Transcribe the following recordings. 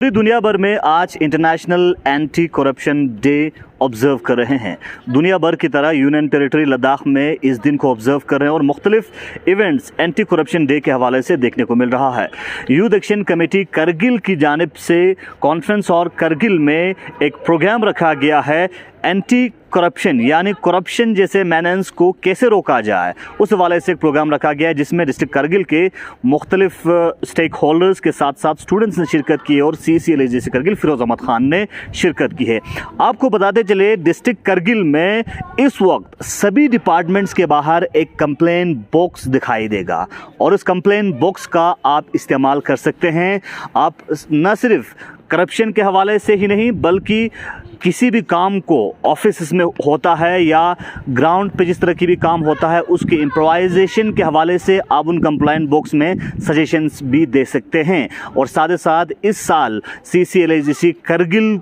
पूरी दुनिया भर में आज international anti corruption day observe कर रहे हैं। दुनिया भर की तरह यूनियन टेरिटरी लद्दाख में इस दिन को ऑब्जर्व कर रहे हैं और मुख्तलिफ इवेंट्स एंटी करप्शन डे के हवाले से देखने को मिल रहा है। यूथ एक्शन कमेटी करगिल की जानिब से कॉन्फ्रेंस और करगिल में एक प्रोग्राम रखा गया है एंटी करप्शन यानी करप्शन जैसे मैनेंस को कैसे रोका जाए, उस हवाले से एक प्रोग्राम रखा गया है जिसमें डिस्ट्रिक्ट करगिल के मुख्तलिफ स्टेक होल्डर्स के साथ साथ स्टूडेंट्स ने शिरकत की है और CCLAGC करगिल फिरोज अहमद खान ने शिरकत की है। आपको बताते चले डिस्ट्रिक्ट करगिल में इस वक्त सभी डिपार्टमेंट्स के बाहर एक कंप्लेन बॉक्स दिखाई देगा और इस कंप्लेन बॉक्स का आप इस्तेमाल कर सकते हैं। आप न सिर्फ करप्शन के हवाले से ही नहीं बल्कि किसी भी काम को ऑफिस में होता है या ग्राउंड पे जिस तरह की भी काम होता है उसके इम्प्रोवाइजेशन के हवाले से आप उन कंप्लेंट बॉक्स में सजेशंस भी दे सकते हैं। और साथ ही साथ इस साल CCLAGC करगिल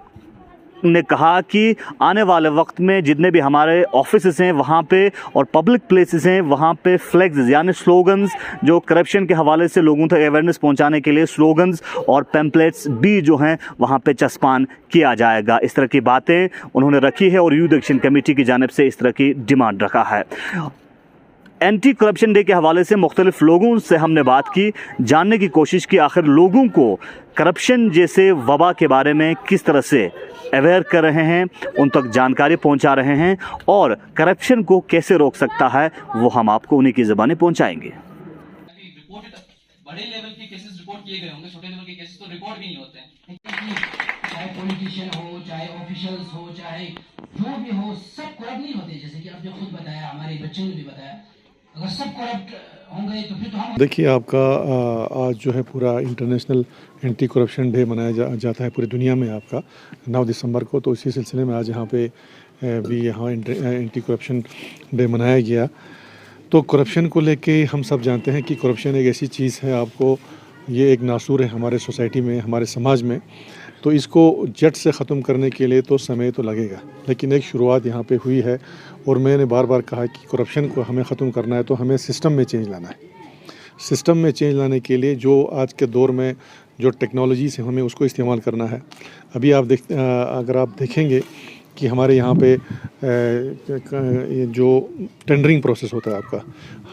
ने कहा कि आने वाले वक्त में जितने भी हमारे ऑफिसेस हैं वहाँ पे और पब्लिक प्लेसेस हैं वहाँ पे फ्लैग्स यानी स्लोगन्स जो करप्शन के हवाले से लोगों तक अवेयरनेस पहुँचाने के लिए स्लोगन्स और पैम्पलेट्स भी जो हैं वहाँ पे चस्पान किया जाएगा। इस तरह की बातें उन्होंने रखी है और यूथ एक्शन कमेटी की जानिब से इस तरह की डिमांड रखा है। एंटी करप्शन डे के हवाले से मुख्तलिफ लोगों से हमने बात की, जानने की कोशिश की आखिर लोगों को करप्शन जैसे वबा के बारे में किस तरह से अवेयर कर रहे हैं, उन तक जानकारी पहुंचा रहे हैं और करप्शन को कैसे रोक सकता है वो हम आपको उन्हीं की ज़बानी पहुंचाएंगे। बड़े लेवल के केसेस रिपोर्ट किए गए होंगे, छोटे लेवल के केसेस तो रिपोर्ट भी नहीं होते हैं। चाहे पॉलिटिशियन हो, चाहे ऑफिशियल्स हो, चाहे जो भी हो, सब करप्ट नहीं होते। जैसे कि आपने खुद बताया, हमारे बच्चों ने भी बताया, अगर सब करप्ट होंगे तो फिर तो हम देखिए आपका आज जो है पूरा इंटरनेशनल एंटी करप्शन डे मनाया जाता है पूरी दुनिया में आपका 9 दिसंबर को। तो इसी सिलसिले में आज यहाँ पे भी यहाँ एंटी करप्शन डे मनाया गया। तो करप्शन को लेके हम सब जानते हैं कि करप्शन एक ऐसी चीज़ है, आपको ये एक नासूर है हमारे सोसाइटी में, हमारे समाज में। तो इसको जट से ख़त्म करने के लिए तो समय तो लगेगा, लेकिन एक शुरुआत यहाँ पे हुई है। और मैंने बार बार कहा कि करप्शन को हमें ख़त्म करना है तो हमें सिस्टम में चेंज लाना है। सिस्टम में चेंज लाने के लिए जो आज के दौर में जो टेक्नोलॉजीज़ है हमें उसको इस्तेमाल करना है। अभी अगर आप देखेंगे कि हमारे यहाँ पे जो टेंडरिंग प्रोसेस होता है आपका,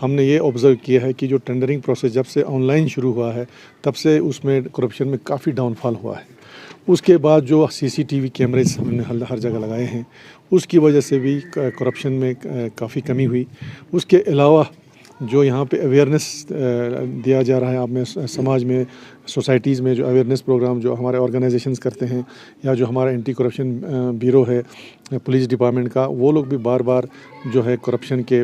हमने ये ऑब्ज़र्व किया है कि जो टेंडरिंग प्रोसेस जब से ऑनलाइन शुरू हुआ है तब से उसमें करप्शन में काफ़ी डाउनफॉल हुआ है। उसके बाद जो CCTV कैमरेज हमने हर जगह लगाए हैं उसकी वजह से भी करप्शन में काफ़ी कमी हुई। उसके अलावा जो यहाँ पे अवेयरनेस दिया जा रहा है आप में समाज में, सोसाइटीज़ में जो अवेयरनेस प्रोग्राम जो हमारे ऑर्गेनाइजेशंस करते हैं या जो हमारा एंटी करप्शन ब्यूरो है पुलिस डिपार्टमेंट का, वो लोग भी बार बार जो है करप्शन के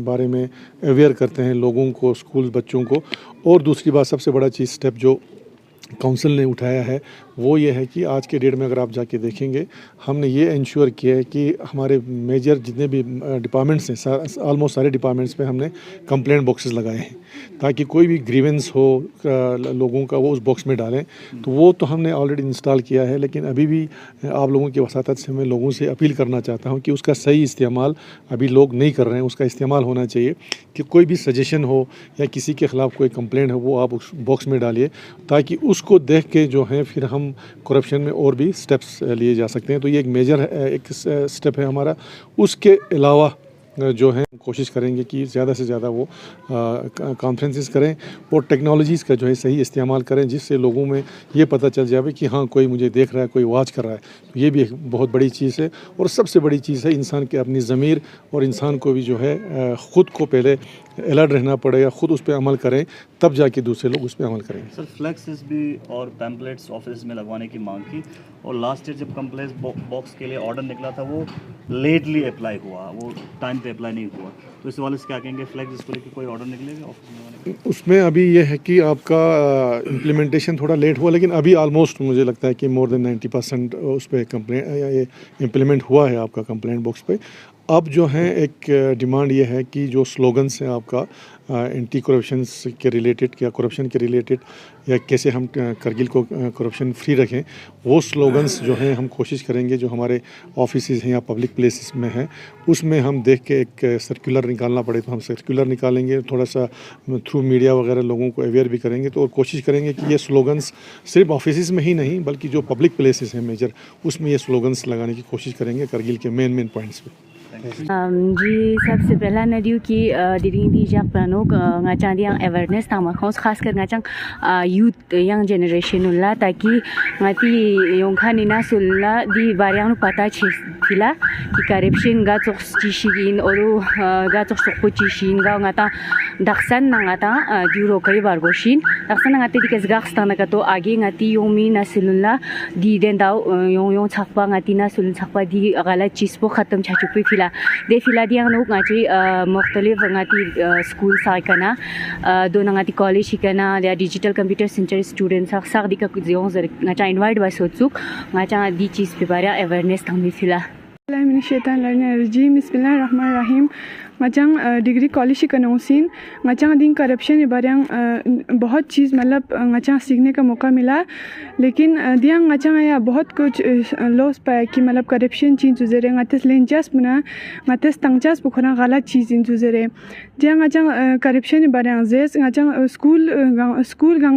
बारे में अवेयर करते हैं लोगों को, स्कूल बच्चों को। और दूसरी बात सबसे बड़ा चीज़ स्टेप जो काउंसिल ने उठाया है वो ये है कि आज के डेट में अगर आप जाके देखेंगे हमने ये इंश्योर किया है कि हमारे मेजर जितने भी डिपार्टमेंट्स हैं ऑलमोस्ट सारे डिपार्टमेंट्स में हमने कंप्लेंट बॉक्सेस लगाए हैं ताकि कोई भी ग्रीवेंस हो लोगों का वो उस बॉक्स में डालें। तो वो तो हमने ऑलरेडी इंस्टॉल किया है, लेकिन अभी भी आप लोगों की वसातत से मैं लोगों से अपील करना चाहता हूँ कि उसका सही इस्तेमाल अभी लोग नहीं कर रहे हैं। उसका इस्तेमाल होना चाहिए कि कोई भी सजेशन हो या किसी के ख़िलाफ़ कोई कंप्लेंट हो वो आप उस बॉक्स में डालिए ताकि उसको देख के जो है फिर हम करप्शन में और भी स्टेप्स लिए जा सकते हैं। तो ये एक मेजर एक स्टेप है हमारा। उसके अलावा जो है कोशिश करेंगे कि ज़्यादा से ज़्यादा वो कॉन्फ्रेंसेस करें और टेक्नोलॉजीज़ का जो है सही इस्तेमाल करें जिससे लोगों में ये पता चल जाए कि हाँ कोई मुझे देख रहा है, कोई वॉच कर रहा है। तो ये भी एक बहुत बड़ी चीज़ है। और सबसे बड़ी चीज़ है इंसान के अपनी ज़मीर और इंसान को भी जो है ख़ुद को पहले अलर्ट रहना पड़ेगा, ख़ुद उस पर अमल करें तब जाके दूसरे लोग उस पर अमल करेंगे। सर फ्लैक्सेस भी और पैम्पलेट्स ऑफिस में लगवाने की मांग की और लास्ट ईयर जब कंप्लेंट बॉक्स के लिए ऑर्डर निकला था वो लेटली अप्लाई हुआ, वो टाइम पे अप्लाई नहीं हुआ। तो इस वाले से क्या कहेंगे, फ्लैक्स इसको लेकर कोई ऑर्डर निकलेगा ऑफिस में लगाने का? उसमें अभी ये है कि आपका इम्प्लीमेंटेशन थोड़ा लेट हुआ, लेकिन अभी ऑलमोस्ट मुझे लगता है कि मोर देन 90% उस पर कंप्लेंट ये इम्प्लीमेंट हुआ है आपका कंप्लेंट बॉक्स पे। अब जो है एक डिमांड ये है कि जो स्लोगन्स हैं आपका एंटी करप्शन के रिलेटेड या करप्शन के रिलेटेड या कैसे हम करगिल को करप्शन फ्री रखें, वो स्लोगन्स जो हैं हम कोशिश करेंगे जो हमारे ऑफिसेज हैं या पब्लिक प्लेसेस में हैं उसमें हम देख के एक सर्कुलर निकालना पड़े तो हम सर्कुलर निकालेंगे, थोड़ा सा थ्रू मीडिया वगैरह लोगों को अवेयर भी करेंगे। तो और कोशिश करेंगे कि ये स्लोगन्स सिर्फ ऑफिसेज में ही नहीं बल्कि जो पब्लिक प्लेसेस हैं मेजर उसमें ये स्लोगन्स लगाने की कोशिश करेंगे करगिल के मेन पॉइंट्स पे। जी सबसे पहला नदियों की दिरिंग दी जब प्लानों ngaca dia awareness tama khos khas कर ngacang youth young generation ulla ताकि ngati yong khani na sulla di baryang pata chila ki corruption ga chok chishin oru ga chok sok chishin ga ngata daksan na ngata duro kai bargoshin daksan ngati di kesga khstana ka to age ngati yomi na sulla di den daw yong chakpa ngati na sul chakpa di gala chispo khatam chachupi fila de fila diang no ngachi मुख्तलिफ ngati school साइकना दो ngati college हिकना या digital computer centre students sak di ka जियों जर ngacha invite ba sotsuk ngacha di चीज पे बारे awareness थमी फिला बिस्मिल्लाहिर्रहमानिर्रहीम ngachang degree college का नौसीन ngachang दिन करप्शन बारे बहुत चीज़ मतलब ngachang सीखने का मौका मिला, लेकिन दिया ngachang या बहुत कुछ लॉस पाया कि मतलब करप्शन चीज़ जुजरे ngates लेंजास बुना ngates तंगजास बुखना गलत चीज़ इन जुजरे दिया ngachang करप्शन बारे जेस ngachang स्कूल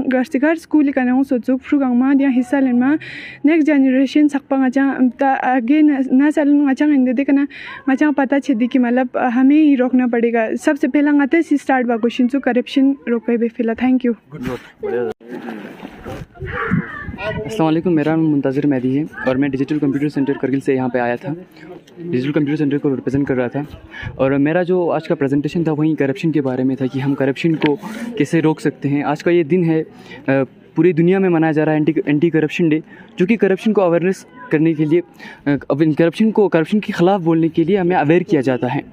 गर्स्टिकार स्कूल का नौ सोचुक फ्रुगांग मा दिया हिस्सा लेना नेक्स्ट जनरेशन सकपा ngachang ता आगे ना साल ngachang इंदे देखना ngachang पता छेदी कि मतलब हमें रोकना पड़ेगा। सबसे पहला आते से स्टार्ट बा क्वेश्चन जो करप्शन रोके बेफिला। Thank you. अस्सलाम वालेकुम, मेरा नाम मुंतज़िर मेहदी है और मैं डिजिटल कंप्यूटर सेंटर करगिल से यहाँ पे आया था। डिजिटल कंप्यूटर सेंटर को रिप्रेजेंट कर रहा था और मेरा जो आज का प्रेजेंटेशन था वहीं करप्शन के बारे में था कि हम करप्शन को कैसे रोक सकते हैं। आज का ये दिन है पूरी दुनिया में मनाया जा रहा है एंटी करप्शन डे, जो कि करप्शन को अवेयरनेस करने के लिए करप्शन के ख़िलाफ़ बोलने के लिए हमें अवेयर किया जाता है।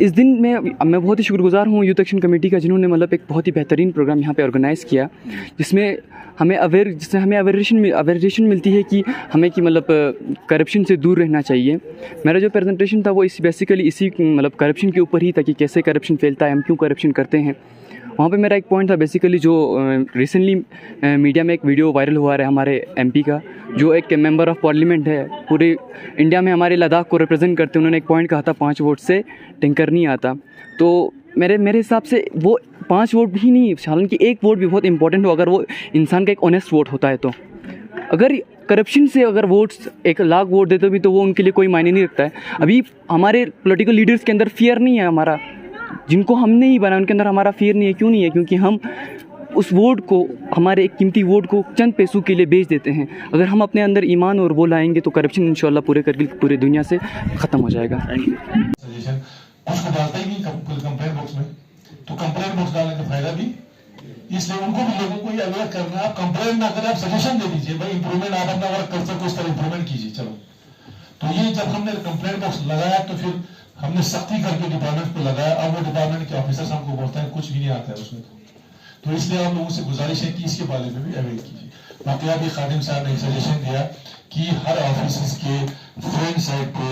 इस दिन में मैं बहुत ही शुक्रगुजार हूँ यूथ एक्शन कमेटी का, जिन्होंने मतलब एक बहुत ही बेहतरीन प्रोग्राम यहाँ पे ऑर्गेनाइज़ किया जिससे हमें अवेयरेशन मिलती है कि हमें कि मतलब करप्शन से दूर रहना चाहिए। मेरा जो प्रेजेंटेशन था वो बेसिकली इसी मतलब करप्शन के ऊपर ही था कि कैसे करप्शन फैलता है, हम क्यों करप्शन करते हैं। वहाँ पे मेरा एक पॉइंट था बेसिकली जो रिसेंटली मीडिया में एक वीडियो वायरल हुआ है हमारे एमपी का, जो एक मेंबर ऑफ पार्लियामेंट है पूरे इंडिया में हमारे लद्दाख को रिप्रेजेंट करते हैं। उन्होंने एक पॉइंट कहा था 5 वोट से टैंकर नहीं आता। तो मेरे हिसाब से वो 5 वोट भी नहीं, हालांकि 1 वोट भी बहुत इंपॉर्टेंट हो अगर वो इंसान का एक ऑनेस्ट वोट होता है। तो अगर करप्शन से अगर वोट्स 1 लाख वोट देते भी तो वो उनके लिए कोई मायने नहीं रखता है। अभी हमारे पॉलिटिकल लीडर्स के अंदर फियर नहीं है, हमारा जिनको हमने ही बनाया उनके अंदर हमारा फियर नहीं है। क्यों नहीं है? क्योंकि हम उस वोट को, हमारे एक कीमती वोट को चंद पैसों के लिए बेच देते हैं। अगर हम अपने अंदर ईमान और वो लाएंगे तो करप्शन इंशाल्लाह पूरे दुनिया से ख़त्म हो जाएगा। सजेशन उसको डालता ही नहीं कंप्लेंट बॉक्स में, तो कंप्लेंट बॉक्स डालने का फायदा भी, इसलिए उनको भी लोगों को ये अवेयर करना है। आप कंप्लेंट ना करें, आप सजेशन दे दीजिए भाई इंप्रूवमेंट आप अपना वर्क कर सको, उस तरह इंप्रूवमेंट कीजिए। चलो, तो ये जब हमने कंप्लेंट बॉक्स लगाया तो फिर हमने सख्ती करके डिपार्टमेंट को लगाया। अब वो डिपार्टमेंट के ऑफिसर्स हमको बोलते हैं कुछ भी नहीं आता है उसमें, तो इसलिए आप लोगों से गुजारिश है कि इसके बारे में भी अवेयर कीजिए। बाकी अभी खादिम साहब ने सजेशन दिया कि हर ऑफिस के फ्रंट साइड पे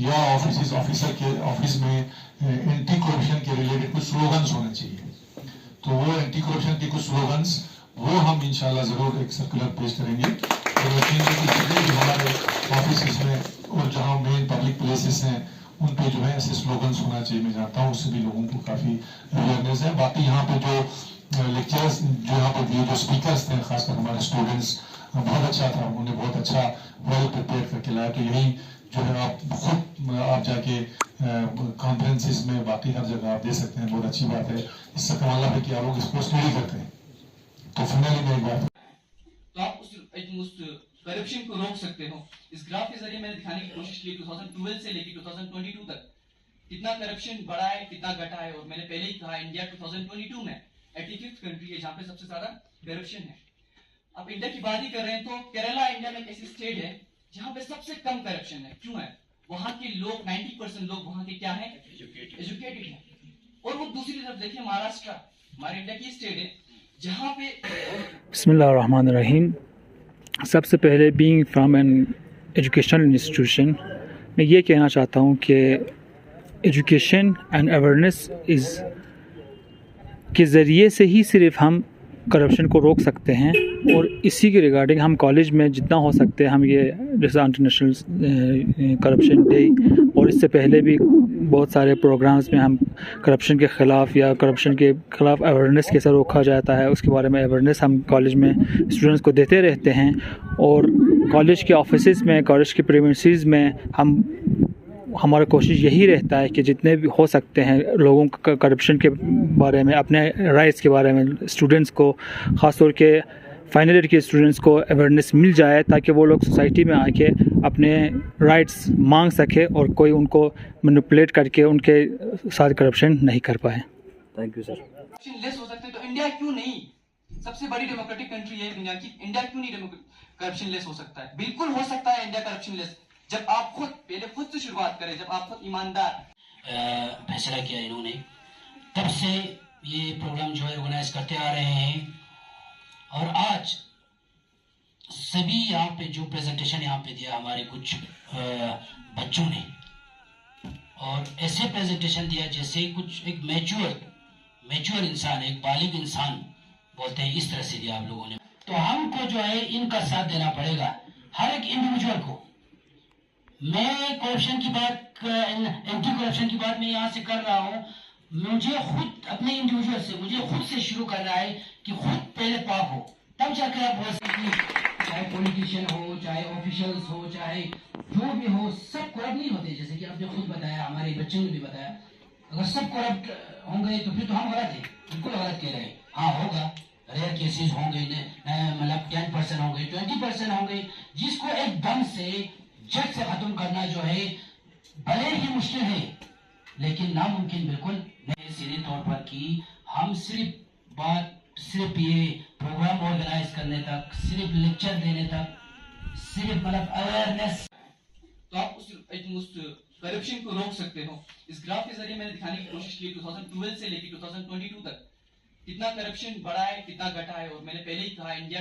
या ऑफिसर के ऑफिस में एंटी करप्शन के रिलेटेड कुछ स्लोगन्स होने चाहिए। तो वो एंटी करप्शन के कुछ स्लोगन्स वो हम इंशाल्लाह जरूर एक सर्कुलर पेश करेंगे और जितने भी हमारे ऑफिस में और जहाँ मेन पब्लिक प्लेसेस हैं उन पे जो है ऐसे स्लोगन्स होना चाहिए। मैं जानता हूँ उससे भी लोगों को काफ़ी अवेयरनेस है। बाकी यहाँ पे जो लेक्चर्स जो यहाँ पे दिए, जो स्पीकर्स थे, खासकर हमारे स्टूडेंट्स, बहुत अच्छा था, उन्होंने बहुत अच्छा वेल प्रिपेयर करके लाया। तो यही जो है आप खुद आप जाके कॉन्फ्रेंसेस में बाकी हर जगह आप दे सकते हैं, बहुत अच्छी बात है। इससे कमाल है कि आप लोग इसको स्टडी करते हैं। तो फाइनली मेरी बात तो आप उस करप्शन को रोक सकते हो। इस ग्राफ के जरिए मैंने दिखाने की कोशिश की 2012 से लेकर 2022 तक कितना करप्शन बढ़ा है, कितना घटा है। और मैंने पहले ही कहा इंडिया 2022 में 85th कंट्री है जहाँ पे सबसे ज्यादा करप्शन है। अब इंडिया की बात ही कर रहे हैं तो केरला इंडिया में एक ऐसी स्टेट है जहाँ पे सबसे कम करप्शन है। क्यों है? वहाँ के लोग 90% लोग वहाँ के क्या है? एजुकेटेड है। और वो दूसरी तरफ देखिए महाराष्ट्र, हमारे इंडिया की स्टेट है जहाँ पे बिस्मिल्लाहिर्रहमानिर्रहीम। सबसे पहले being from an educational institution मैं ये कहना चाहता हूँ कि एजुकेशन एंड अवेयरनेस इज़ के ज़रिए से ही सिर्फ हम करप्शन को रोक सकते हैं। और इसी के रिगार्डिंग हम कॉलेज में जितना हो सकते हैं हम ये जैसे इंटरनेशनल करप्शन डे और इससे पहले भी बहुत सारे प्रोग्राम्स में हम करप्शन के ख़िलाफ़ या करप्शन के ख़िलाफ़ अवेयरनेस कैसे रोका जाता है उसके बारे में अवेयरनेस हम कॉलेज में स्टूडेंट्स को देते रहते हैं। और कॉलेज के ऑफिसेज़ में, कॉलेज के प्रीमिसेस में हमारा कोशिश यही रहता है कि जितने भी हो सकते हैं लोगों का करप्शन के बारे में, अपने राइट्स के बारे में स्टूडेंट्स को, ख़ास तौर के फाइनल ईयर के स्टूडेंट्स को अवेयरनेस मिल जाए ताकि वो लोग सोसाइटी में आके अपने राइट्स मांग सके और कोई उनको मैनिपुलेट करके उनके साथ करप्शन नहीं कर पाए। Thank you sir. Corruption less हो सकते हैं तो इंडिया क्यों नहीं? सबसे बड़ी डेमोक्रेटिक कंट्री है दुनिया की, इंडिया क्यों नहीं करप्शन लेस हो सकता है? बिल्कुल हो सकता है इंडिया करप्शन लेस, जब आप खुद से शुरुआत करें, जब आप खुद ईमानदार। फैसला किया इन्होंने, तब से ये प्रोग्राम जो है ऑर्गेनाइज करते आ रहे हैं। और आज सभी यहाँ पे जो प्रेजेंटेशन यहाँ पे दिया हमारे कुछ बच्चों ने, और ऐसे प्रेजेंटेशन दिया जैसे कुछ एक मैच्योर इंसान, एक बालिग इंसान बोलते हैं, इस तरह से दिया आप लोगों ने। तो हमको जो है इनका साथ देना पड़ेगा, हर एक इंडिविजुअल को। मैं करप्शन की बात, एंटी करप्शन की बात मैं यहाँ से कर रहा हूँ। मुझे खुद अपने इंडिविजुअल से, मुझे खुद से शुरू करना है कि खुद पहले पाक हो, तब जाकर आप बोल सकते। चाहे पॉलिटिशियन हो, चाहे ऑफिशियल्स हो, चाहे जो भी हो, सब करप्ट नहीं होते। जैसे कि आपने खुद बताया, हमारे बच्चों ने भी बताया, अगर सब करप्ट होंगे तो फिर तो हम गलत हैं, बिल्कुल गलत कह रहे हैं। हाँ होगा, रेयर केसेस होंगे, मतलब 10% होंगे, 20% होंगे, जिसको एकदम से जट से खत्म करना जो है भले ही मुश्किल है लेकिन नामुमकिन बिल्कुल नहीं। सीधे तौर पर कि हम सिर्फ ये प्रोग्राम ऑर्गेनाइज करने तक, सिर्फ लेक्चर देने तक, सिर्फ मतलब अवेयरनेस, तो आप उस करप्शन को रोक सकते हो। इस ग्राफ के जरिए मैंने दिखाने की कोशिश की 2012 से लेकर 2022 तक कितना करप्शन बढ़ा है, कितना घटा है। और मैंने पहले ही कहा इंडिया